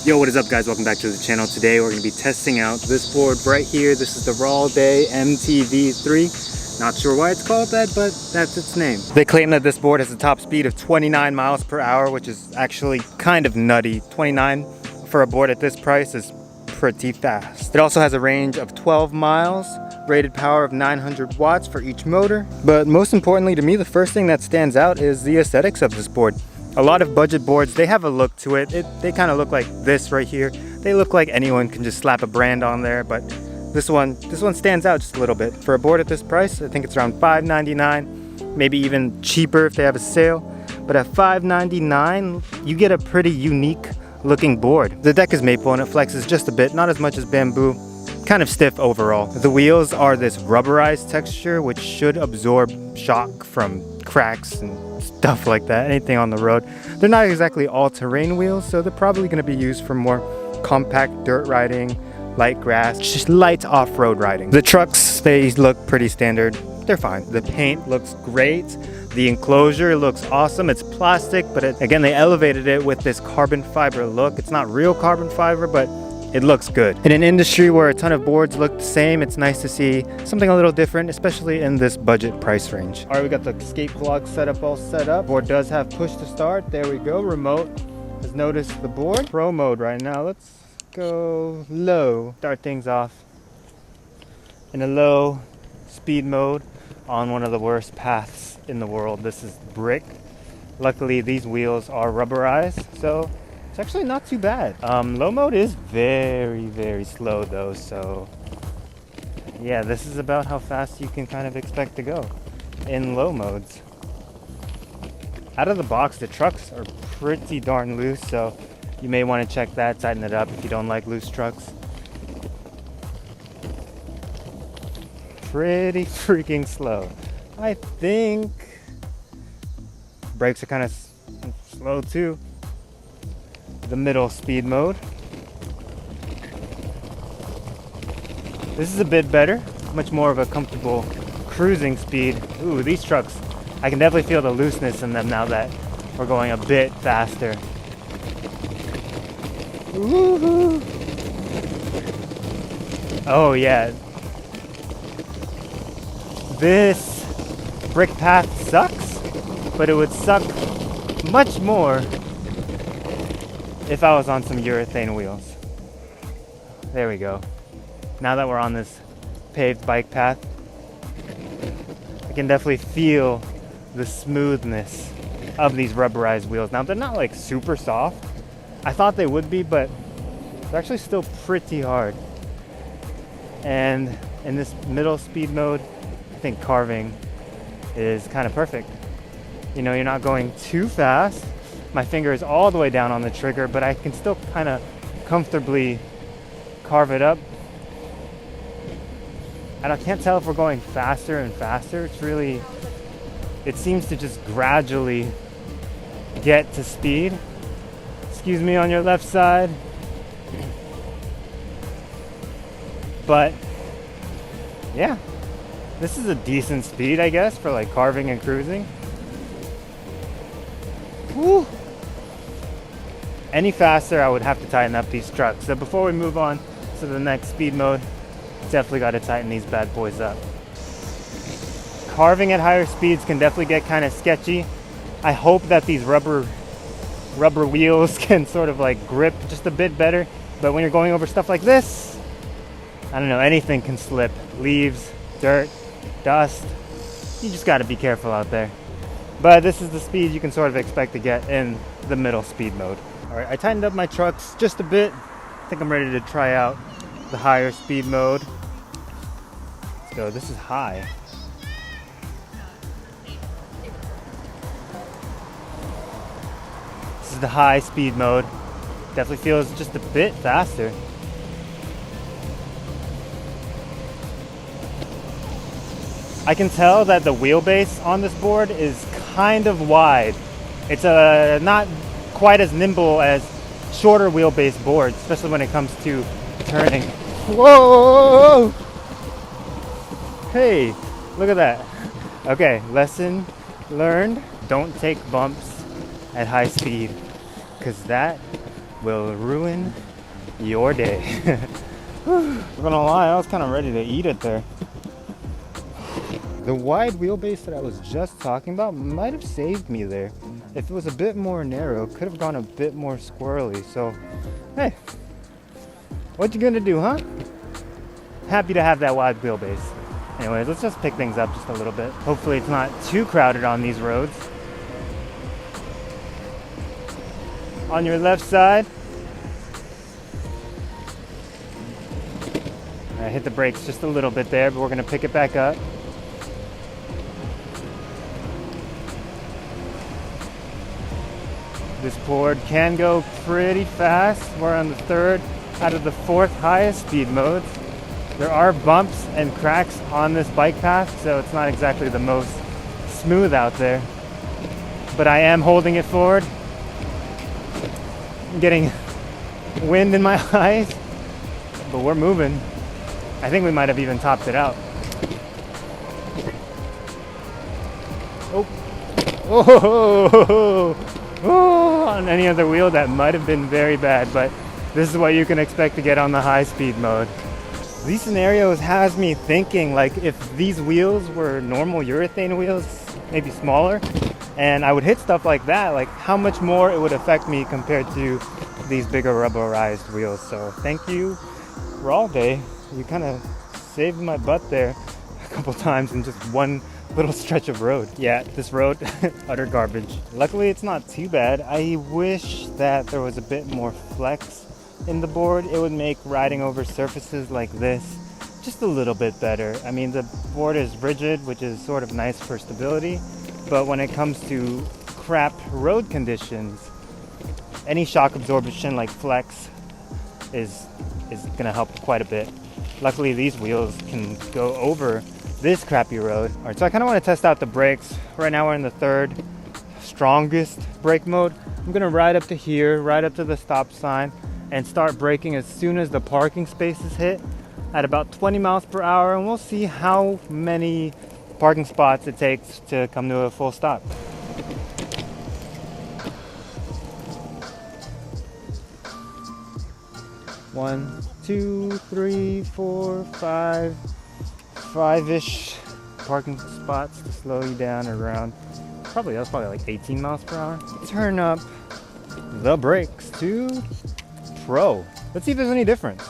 Yo, what is up guys? Welcome back to the channel. Today we're going to be testing out this board right here. This is the Raldey MTV3. Not sure why it's called that, but that's its name. They claim that this board has a top speed of 29 miles per hour, which is actually kind of nutty. 29 for a board at this price is pretty fast. It also has a range of 12 miles, rated power of 900 watts for each motor. But most importantly to me, the first thing that stands out is the aesthetics of this board. A lot of budget boards, they have a look to it. They kind of look like this right here. They look like anyone can just slap a brand on there, but this one stands out just a little bit. For a board at this price, I think it's around $5.99, maybe even cheaper if they have a sale. But at $5.99, you get a pretty unique looking board. The deck is maple and it flexes just a bit, not as much as bamboo. Kind of stiff overall. The wheels are this rubberized texture, which should absorb shock from cracks and stuff like that, anything on the road. They're not exactly all-terrain wheels, so they're probably going to be used for more compact dirt riding, light grass, just light off-road riding. The trucks, they look pretty standard. They're fine. The paint looks great. The enclosure looks awesome. It's plastic, but again, they elevated it with this carbon fiber look. It's not real carbon fiber, but it looks good. In an industry where a ton of boards look the same, it's nice to see something a little different, especially in this budget price range. All right, we got the skate vlog setup all set up. Board does have push to start. There we go. Remote has noticed the board. Pro mode right now. Let's go low. Start things off in a low speed mode on one of the worst paths in the world. This is brick. Luckily, these wheels are rubberized, so it's actually not too bad. Low mode is very, very slow though, so yeah, this is about how fast you can kind of expect to go in low modes. Out of the box, the trucks are pretty darn loose, so you may want to check that, tighten it up if you don't like loose trucks. Pretty freaking slow. I think brakes are kind of slow too. The middle speed mode. This is a bit better, much more of a comfortable cruising speed. Ooh, these trucks, I can definitely feel the looseness in them now that we're going a bit faster. Woohoo! Oh yeah. This brick path sucks, but it would suck much more if I was on some urethane wheels. There we go. Now that we're on this paved bike path, I can definitely feel the smoothness of these rubberized wheels. Now they're not like super soft. I thought they would be, but they're actually still pretty hard. And in this middle speed mode, I think carving is kind of perfect. You know, you're not going too fast. My finger is all the way down on the trigger, but I can still kind of comfortably carve it up. And I can't tell if we're going faster and faster. It seems to just gradually get to speed. Excuse me on your left side. But yeah, this is a decent speed, I guess, for like carving and cruising. Woo! Any faster, I would have to tighten up these trucks. So before we move on to the next speed mode, definitely got to tighten these bad boys up. Carving at higher speeds can definitely get kind of sketchy. I hope that these rubber wheels can sort of like grip just a bit better. But when you're going over stuff like this, I don't know, anything can slip. Leaves, dirt, dust. You just got to be careful out there. But this is the speed you can sort of expect to get in the middle speed mode. All right, I tightened up my trucks just a bit. I think I'm ready to try out the higher speed mode. Let's go. This is high. This is the high speed mode. Definitely feels just a bit faster. I can tell that the wheelbase on this board is kind of wide. It's not quite as nimble as shorter wheelbase boards, especially when it comes to turning. Whoa! Hey, look at that. Okay, lesson learned. Don't take bumps at high speed, because that will ruin your day. I'm gonna lie, I was kind of ready to eat it there. The wide wheelbase that I was just talking about might have saved me there. If it was a bit more narrow, could have gone a bit more squirrely. So, hey, what you gonna do, huh? Happy to have that wide wheelbase. Anyways, let's just pick things up just a little bit. Hopefully it's not too crowded on these roads. On your left side. I hit the brakes just a little bit there, but we're gonna pick it back up. This board can go pretty fast. We're on the 3rd out of the 4th highest speed modes. There are bumps and cracks on this bike path, so it's not exactly the most smooth out there. But I am holding it forward. I'm getting wind in my eyes, but we're moving. I think we might have even topped it out. Oh, oh, oh, on any other wheel that might have been very bad, but this is what you can expect to get on the high speed mode. These scenarios has me thinking, like, if these wheels were normal urethane wheels, maybe smaller, and I would hit stuff like that, like how much more it would affect me compared to these bigger rubberized wheels. So thank you, Raldey. You kind of saved my butt there a couple times in just one little stretch of road. Yeah, this road, utter garbage. Luckily, it's not too bad. I wish that there was a bit more flex in the board. It would make riding over surfaces like this just a little bit better. I mean, the board is rigid, which is sort of nice for stability, but when it comes to crap road conditions, any shock absorption like flex is gonna help quite a bit. Luckily, these wheels can go over this crappy road. All right, so I kind of want to test out the brakes. Right now we're in the 3rd strongest brake mode. I'm gonna ride up to here, right up to the stop sign, and start braking as soon as the parking space is hit at about 20 miles per hour, and we'll see how many parking spots it takes to come to a full stop. One, two, three, four, five-ish parking spots to slow you down around. That's probably like 18 miles per hour. Turn up the brakes to Pro. Let's see if there's any difference.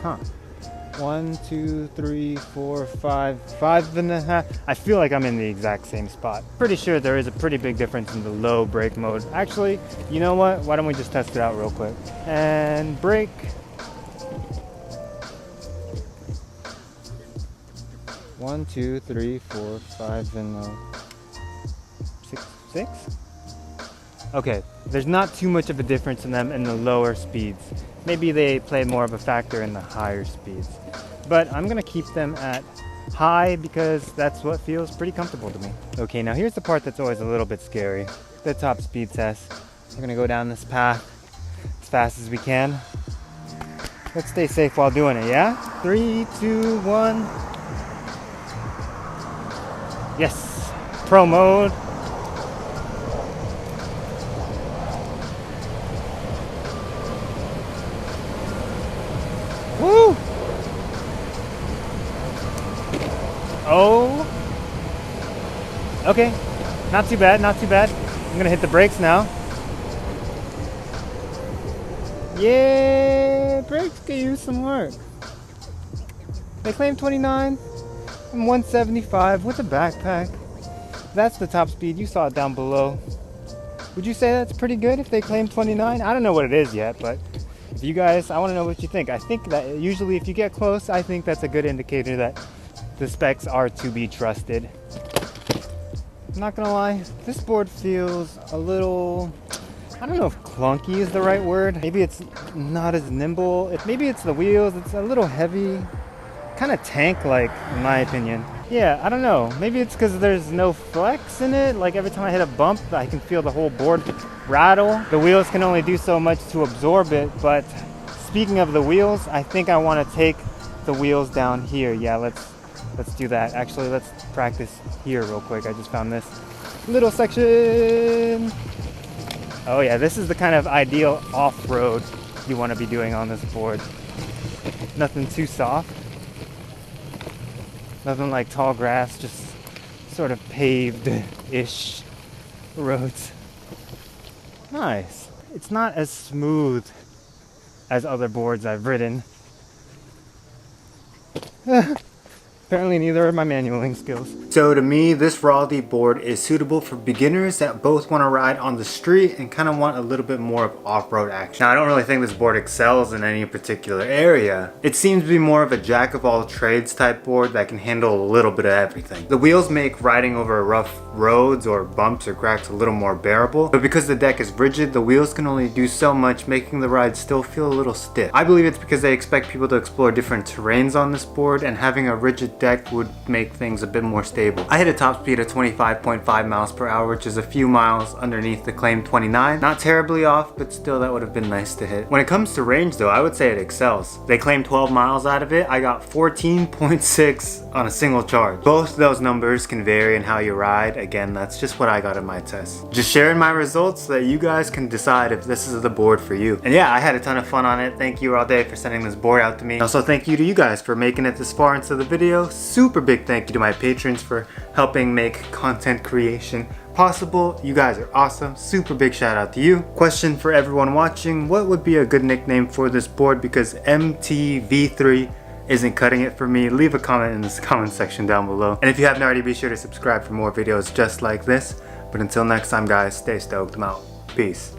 Huh. 1, 2, 3, 4, 5, 5.5. I feel like I'm in the exact same spot. Pretty sure there is a pretty big difference in the low brake mode. Actually, you know what? Why don't we just test it out real quick? And brake. One, two, three, four, 5, and 6. Okay, there's not too much of a difference in them in the lower speeds. Maybe they play more of a factor in the higher speeds. But I'm gonna keep them at high because that's what feels pretty comfortable to me. Okay, now here's the part that's always a little bit scary. The top speed test. We're gonna go down this path as fast as we can. Let's stay safe while doing it, yeah? 3, 2, 1. Yes, Pro mode. Woo! Oh. Okay, not too bad, not too bad. I'm gonna hit the brakes now. Yeah, brakes could use some work. They claim 29. I'm 175 with a backpack. That's the top speed. You saw it down below. Would you say that's pretty good if they claim 29? I don't know what it is yet, but if you guys, I want to know what you think. I think that usually if you get close, I think that's a good indicator that the specs are to be trusted. I'm not gonna lie, this board feels a little, I don't know if clunky is the right word. Maybe it's not as nimble. Maybe it's the wheels. It's a little heavy. Kind of tank-like, in my opinion. Yeah, I don't know. Maybe it's because there's no flex in it. Like every time I hit a bump, I can feel the whole board rattle. The wheels can only do so much to absorb it. But speaking of the wheels, I think I want to take the wheels down here. Yeah, let's do that. Actually, let's practice here real quick. I just found this. Little section. Oh yeah, this is the kind of ideal off-road you want to be doing on this board. Nothing too soft. Nothing like tall grass, just sort of paved-ish roads. Nice. It's not as smooth as other boards I've ridden. Apparently neither are my manualing skills. So to me, this Raldey board is suitable for beginners that both want to ride on the street and kind of want a little bit more of off-road action. Now, I don't really think this board excels in any particular area. It seems to be more of a jack-of-all-trades type board that can handle a little bit of everything. The wheels make riding over rough roads or bumps or cracks a little more bearable, but because the deck is rigid, the wheels can only do so much, making the ride still feel a little stiff. I believe it's because they expect people to explore different terrains on this board, and having a rigid deck would make things a bit more stable. I hit a top speed of 25.5 miles per hour, which is a few miles underneath the claimed 29. Not terribly off, but still that would have been nice to hit. When it comes to range though, I would say it excels. They claim 12 miles out of it. I got 14.6 on a single charge. Both of those numbers can vary in how you ride. Again, that's just what I got in my test. Just sharing my results so that you guys can decide if this is the board for you. And yeah, I had a ton of fun on it. Thank you Raldey for sending this board out to me. Also, thank you to you guys for making it this far into the video. Super big thank you to my patrons for helping make content creation possible. You guys are awesome. Super big shout out to you. Question for everyone watching: what would be a good nickname for this board? Because MTV3 isn't cutting it for me. Leave a comment in the comment section down below. And if you haven't already, be sure to subscribe for more videos just like this. But until next time guys, stay stoked. I'm out. Peace.